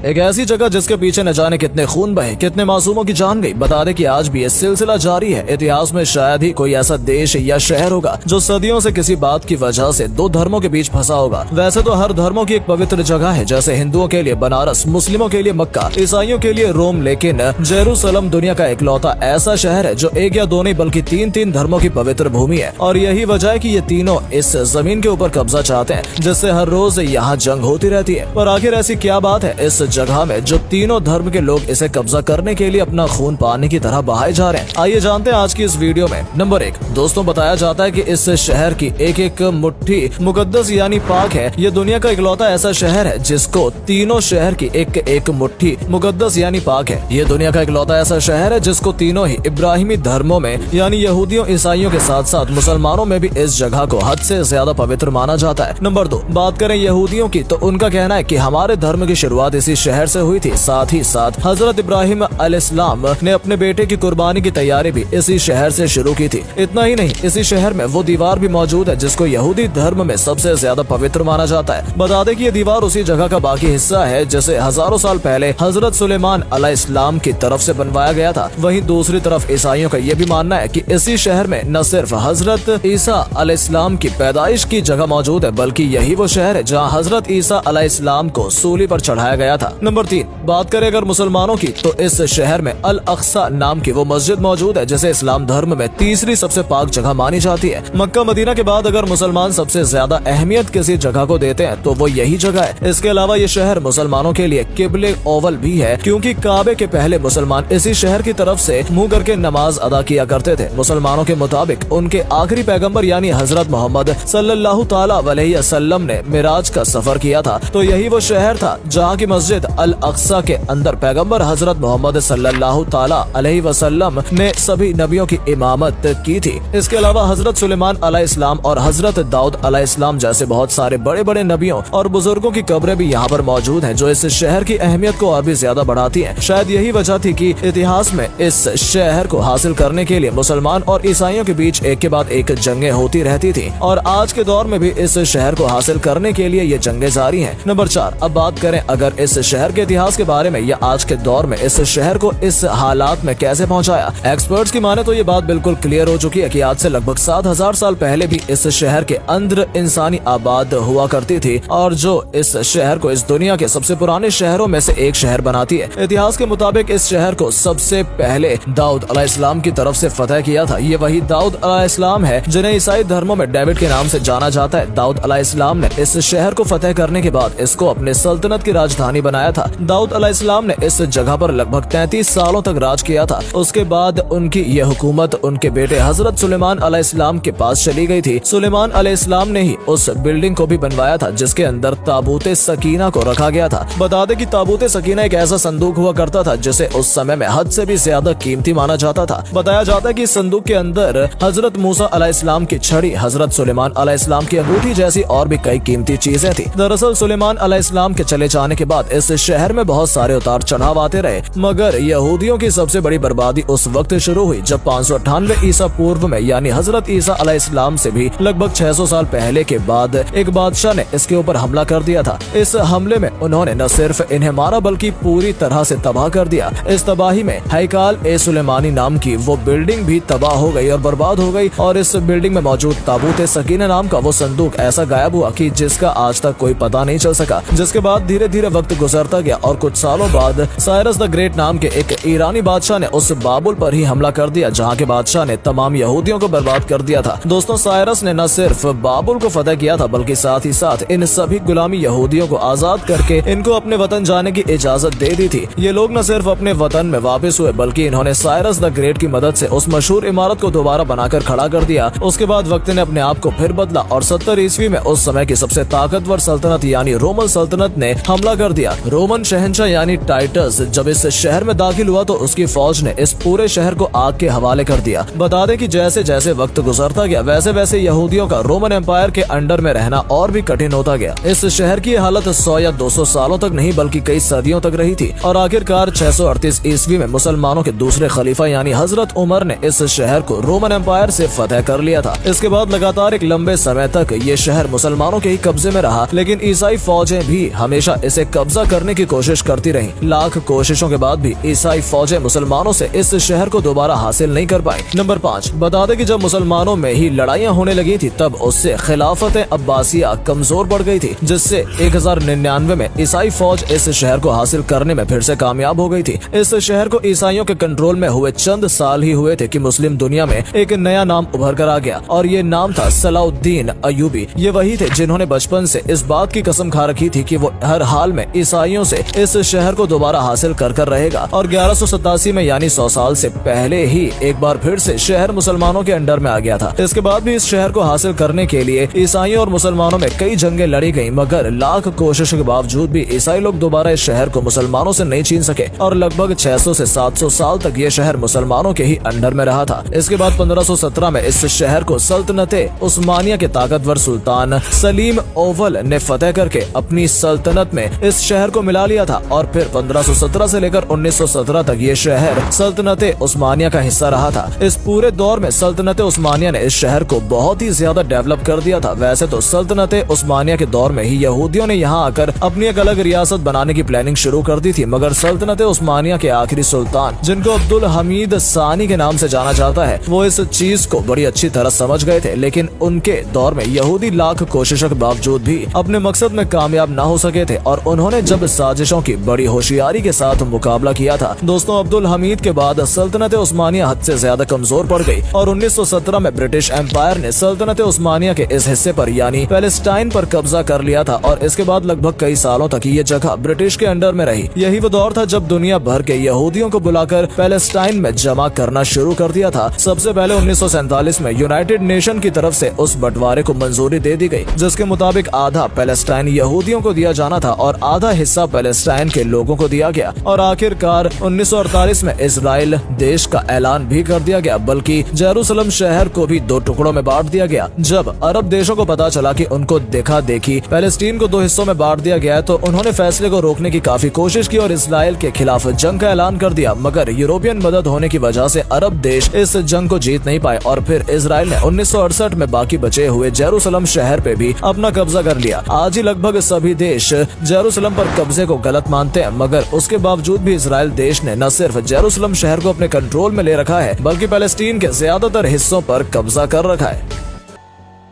एक ऐसी जगह जिसके पीछे न जाने कितने खून बहे, कितने मासूमों की जान गई। बता दें कि आज भी ये सिलसिला जारी है। इतिहास में शायद ही कोई ऐसा देश या शहर होगा जो सदियों से किसी बात की वजह से दो धर्मों के बीच फंसा होगा। वैसे तो हर धर्मों की एक पवित्र जगह है, जैसे हिंदुओं के लिए बनारस, मुस्लिमों के लिए मक्का, ईसाइयों के लिए रोम, लेकिन जेरूसलम दुनिया का इकलौता ऐसा शहर है जो एक या दो नहीं बल्कि तीन धर्मों की पवित्र भूमि है। और यही वजह है कि ये तीनों इस जमीन के ऊपर कब्जा चाहते हैं, जिससे हर रोज यहाँ जंग होती रहती है। पर आखिर ऐसी क्या बात है इस जगह में जो तीनों धर्म के लोग इसे कब्जा करने के लिए अपना खून पानी की तरह बहाए जा रहे हैं? आइए जानते हैं आज की इस वीडियो में। नंबर 1, दोस्तों बताया जाता है कि इस शहर की एक एक मुट्ठी मुकद्दस यानी पाक है। ये दुनिया का इकलौता ऐसा शहर है जिसको तीनों शहर की एक एक मुट्ठी मुकद्दस यानी पाक है। ये दुनिया का इकलौता ऐसा शहर है जिसको तीनों ही इब्राहिमी धर्मों में यानी यहूदियों, ईसाइयों के साथ साथ मुसलमानों में भी इस जगह को हद से ज्यादा पवित्र माना जाता है। नंबर 2, बात करें यहूदियों की तो उनका कहना है कि हमारे धर्म की शुरुआत इसी शहर से हुई थी। साथ ही साथ हजरत इब्राहिम अलैहिस्सलाम ने अपने बेटे की कुर्बानी की तैयारी भी इसी शहर से शुरू की थी। इतना ही नहीं, इसी शहर में वो दीवार भी मौजूद है जिसको यहूदी धर्म में सबसे ज्यादा पवित्र माना जाता है। बता दें कि ये दीवार उसी जगह का बाकी हिस्सा है जिसे हजारों साल पहले हजरत सुलेमान अलैहिस्सलाम की तरफ से बनवाया गया था। वहीं दूसरी तरफ ईसाइयों का ये भी मानना है कि इसी शहर में न सिर्फ हजरत ईसा अलैहिस्सलाम की पैदाइश की जगह मौजूद है, बल्कि यही वो शहर है जहाँ हजरत ईसा अलैहिस्सलाम को सूली पर चढ़ाया गया था। नंबर 3, बात करें अगर मुसलमानों की तो इस शहर में अल अक्सा नाम की वो मस्जिद मौजूद है जिसे इस्लाम धर्म में तीसरी सबसे पाक जगह मानी जाती है। मक्का मदीना के बाद अगर मुसलमान सबसे ज्यादा अहमियत किसी जगह को देते हैं तो वो यही जगह है। इसके अलावा ये शहर मुसलमानों के लिए किबले ओवल भी है, क्योंकि काबे के पहले मुसलमान इसी शहर की तरफ से मुंह करके नमाज अदा किया करते थे। मुसलमानों के मुताबिक उनके आखिरी पैगम्बर यानी हजरत मोहम्मद सल्लल्लाहु ताला अलैहि वसल्लम ने मिराज का सफर किया था, तो यही वो शहर था जहाँ की मस्जिद अल अक्सा के अंदर पैगम्बर हजरत मोहम्मद सल्लल्लाहु ताला अलैहि वसल्लम ने सभी नबियों की इमामत की थी। इसके अलावा हजरत सुलेमान अलैहिस्सलाम और हजरत दाऊद अलैहिस्सलाम जैसे बहुत सारे बड़े बड़े नबियों और बुजुर्गों की कब्रें भी यहाँ पर मौजूद हैं, जो इस शहर की अहमियत को और भी ज्यादा बढ़ाती हैं। शायद यही वजह थी कि इतिहास में इस शहर को हासिल करने के लिए मुसलमान और ईसाइयों के बीच एक के बाद एक जंगें होती रहती थी, और आज के दौर में भी इस शहर को हासिल करने के लिए ये जंगें जारी हैं। नंबर 4, अब बात करें अगर इस शहर के इतिहास के बारे में या आज के दौर में इस शहर को इस हालात में कैसे पहुंचाया। एक्सपर्ट्स की माने तो ये बात बिल्कुल क्लियर हो चुकी है कि आज से लगभग 7000 साल पहले भी इस शहर के अंदर इंसानी आबाद हुआ करती थी, और जो इस शहर को इस दुनिया के सबसे पुराने शहरों में से एक शहर बनाती है। इतिहास के मुताबिक इस शहर को सबसे पहले दाऊद अलैहिस्सलाम की तरफ से फतह किया था। ये वही दाऊद अलैहिस्सलाम है जिन्हें ईसाई धर्मों में डेविड के नाम से जाना जाता है। दाऊद अलैहिस्सलाम ने इस शहर को फतह करने के बाद इसको अपने सल्तनत की राजधानी बनाया था। दाऊद अलैहिस्सलाम ने इस जगह पर लगभग 33 सालों तक राज किया था। उसके बाद उनकी यह हुकूमत उनके बेटे हजरत सुलेमान अलैहिस्सलाम के पास चली गई थी। सुलेमान अलैहिस्सलाम ने ही उस बिल्डिंग को भी बनवाया था जिसके अंदर ताबूते सकीना को रखा गया था। बता दें कि ताबूते सकीना एक ऐसा संदूक हुआ करता था जिसे उस समय में हद से भी ज्यादा कीमती माना जाता था। बताया जाता है कि इस संदूक के अंदर हजरत मूसा अलैहिस्सलाम की छड़ी, हजरत सुलेमान अलैहिस्सलाम की अंगूठी जैसी और भी कई कीमती चीजें थी। दरअसल सुलेमान अलैहिस्सलाम के चले जाने के बाद इस शहर में बहुत सारे उतार चढ़ाव आते रहे, मगर यहूदियों की सबसे बड़ी बर्बादी उस वक्त शुरू हुई जब 598 ईसा पूर्व में यानी हजरत ईसा अलैहिस्सलाम से भी लगभग 600 साल पहले के बाद एक बादशाह ने इसके ऊपर हमला कर दिया था। इस हमले में उन्होंने न सिर्फ इन्हें मारा बल्कि पूरी तरह से तबाह कर दिया। इस तबाही में हैकाल ए सुलेमानी नाम की वो बिल्डिंग भी तबाह हो गई और बर्बाद हो गई, और इस बिल्डिंग में मौजूद ताबूत सकीना नाम का वो संदूक ऐसा गायब हुआ कि जिसका आज तक कोई पता नहीं चल सका। जिसके बाद धीरे धीरे वक्त गुजरता गया और कुछ सालों बाद साइरस द ग्रेट नाम के एक ईरानी बादशाह ने उस बाबुल पर ही हमला कर दिया, जहाँ के बादशाह ने तमाम यहूदियों को बर्बाद कर दिया था। दोस्तों, साइरस ने न सिर्फ बाबुल को फतह किया था बल्कि साथ ही साथ इन सभी गुलामी यहूदियों को आजाद करके इनको अपने वतन जाने की इजाजत दे दी थी। ये लोग न सिर्फ अपने वतन में वापस हुए बल्कि इन्होंने साइरस द ग्रेट की मदद से उस मशहूर इमारत को दोबारा बनाकर खड़ा कर दिया। उसके बाद वक्त ने अपने आप को फिर बदला और 70 ईस्वी में उस समय की सबसे ताकतवर सल्तनत यानी रोमन सल्तनत ने हमला कर दिया। रोमन शहंशाह यानी टाइटस जब इस शहर में दाखिल हुआ तो उसकी फौज ने इस पूरे शहर को आग के हवाले कर दिया। बता दें कि जैसे जैसे वक्त गुजरता गया वैसे वैसे यहूदियों का रोमन एम्पायर के अंडर में रहना और भी कठिन होता गया। इस शहर की हालत 100 या 200 सालों तक नहीं बल्कि कई सदियों तक रही थी, और आखिरकार 638 ईस्वी में मुसलमानों के दूसरे खलीफा यानी हजरत उमर ने इस शहर को रोमन एम्पायर से फतह कर लिया था। इसके बाद लगातार एक लंबे समय तक ये शहर मुसलमानों के ही कब्जे में रहा, लेकिन ईसाई फौजें भी हमेशा इसे कब्जा करने की कोशिश करती रही। लाख कोशिशों के बाद भी ईसाई फौजें मुसलमानों से इस शहर को दोबारा हासिल नहीं कर पाई। नंबर 5, बता दें कि जब मुसलमानों में ही लड़ाइयाँ होने लगी थी तब उससे खिलाफत अब्बासिया कमजोर पड़ गई थी, जिससे 1099 में ईसाई फौज इस शहर को हासिल करने में फिर से कामयाब हो गई थी। इस शहर को ईसाइयों के कंट्रोल में हुए चंद साल ही हुए थे कि मुस्लिम दुनिया में एक नया नाम उभर कर आ गया और ये नाम था सलाउद्दीन अयूबी। ये वही थे जिन्होंने बचपन से इस बात की कसम खा रखी थी कि वो हर हाल में ईसाइयों से इस शहर को दोबारा हासिल कर रहेगा। और 1187 में यानी 100 साल से पहले ही एक बार फिर से शहर मुसलमानों के अंडर में आ गया था। इसके बाद भी इस शहर को हासिल करने के लिए ईसाइयों और मुसलमानों में कई जंगें लड़ी गईं, मगर लाख कोशिशों के बावजूद भी ईसाई लोग दोबारा इस शहर को मुसलमानों से नहीं छीन सके और लगभग 600 से 700 साल तक ये शहर मुसलमानों के ही अंडर में रहा था। इसके बाद 1517 में इस शहर को सल्तनते उस्मानिया के ताकतवर सुल्तान सलीम ओवल ने फतेह करके अपनी सल्तनत में इस शहर को मिला लिया था और फिर 1517 से लेकर 1917 तक ये शहर सल्तनते उस्मानिया का हिस्सा रहा था। इस पूरे दौर में सल्तनते उस्मानिया ने इस शहर को बहुत ही ज्यादा डेवलप कर दिया था। वैसे तो सल्तनते उस्मानिया के दौर में ही यहूदियों ने यहाँ आकर अपनी एक अलग रियासत बनाने की प्लानिंग शुरू कर दी थी, मगर सल्तनते उस्मानिया के आखिरी सुल्तान, जिनको अब्दुल हमीद सानी के नाम से जाना जाता है, वो इस चीज को बड़ी अच्छी तरह समझ गए थे। लेकिन उनके दौर में यहूदी लाख कोशिशों के बावजूद भी अपने मकसद में कामयाब न हो सके थे और उन्होंने जब साजिशों की बड़ी होशियारी के साथ मुकाबला किया था, दोस्तों, अब्दुल हमीद के बाद सल्तनत उस्मानिया हद से ज्यादा कमजोर पड़ गई और 1917 में ब्रिटिश एम्पायर ने सल्तनत उस्मानिया के इस हिस्से पर यानी पैलेस्टाइन पर कब्जा कर लिया था और इसके बाद लगभग कई सालों तक ये जगह ब्रिटिश के अंडर में रही। यही वो दौर था जब दुनिया भर के यहूदियों को बुलाकर पैलेस्टाइन में जमा करना शुरू कर दिया था। सबसे पहले 1947 में यूनाइटेड नेशन की तरफ से उस बंटवारे को मंजूरी दे दी गई, जिसके मुताबिक आधा पैलेस्टाइन यहूदियों को दिया जाना था और आधा हिस्सा पैलेस्टाइन के लोगों को दिया गया। और आखिरकार 1948 में इजराइल देश का ऐलान भी कर दिया गया, बल्कि जेरूसलम शहर को भी 2 टुकड़ों में बांट दिया गया। जब अरब देशों को पता चला कि उनको देखा देखी पैलेस्टीन को 2 हिस्सों में बांट दिया गया तो उन्होंने फैसले को रोकने की काफी कोशिश की और इजराइल के खिलाफ जंग का ऐलान कर दिया, मगर यूरोपियन मदद होने की वजह से अरब देश इस जंग को जीत नहीं पाए और फिर इजराइल ने 1968 में बाकी बचे हुए जेरूसलम शहर पे भी अपना कब्जा कर लिया। आज ही लगभग सभी देश जेरूसलम पर कब्जे को गलत मानते हैं, मगर उसके बावजूद भी इजराइल देश ने न सिर्फ जेरूसलम शहर को अपने कंट्रोल में ले रखा है, बल्कि पैलेस्टीन के ज्यादातर हिस्सों पर कब्जा कर रखा है।